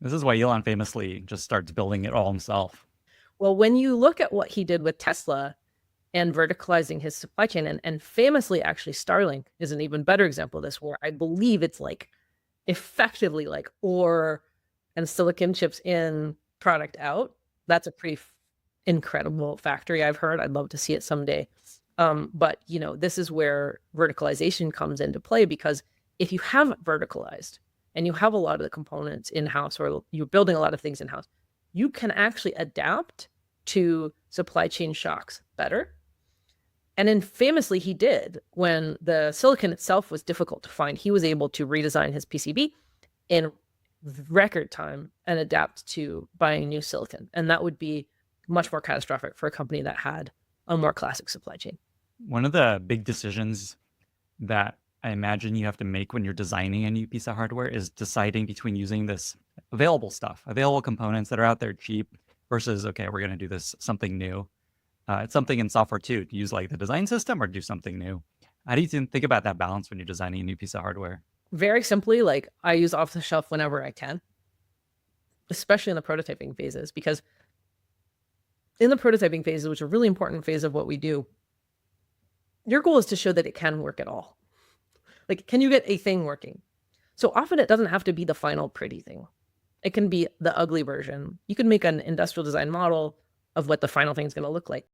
This is why Elon famously just starts building it all himself. Well, when you look at what he did with Tesla and verticalizing his supply chain, and famously, actually, Starlink is an even better example of this, where I believe it's like effectively like ore and silicon chips in, product out. That's a pretty incredible factory, I've heard. I'd love to see it someday. But this is where verticalization comes into play, because if you have verticalized and you have a lot of the components in-house, or you're building a lot of things in-house, you can actually adapt to supply chain shocks better. And then famously, he did. When the silicon itself was difficult to find, he was able to redesign his PCB in record time and adapt to buying new silicon. And that would be much more catastrophic for a company that had a more classic supply chain. One of the big decisions that I imagine you have to make when you're designing a new piece of hardware is deciding between using this available stuff, available components that are out there cheap, versus, okay, we're going to do this something new. It's something in software too, to use like the design system or do something new. How do you think about that balance when you're designing a new piece of hardware? Very simply, like, I use off the shelf whenever I can, especially in the prototyping phases, because in the prototyping phases, which are a really important phase of what we do, your goal is to show that it can work at all. Like, can you get a thing working? So often it doesn't have to be the final pretty thing. It can be the ugly version. You can make an industrial design model of what the final thing is going to look like.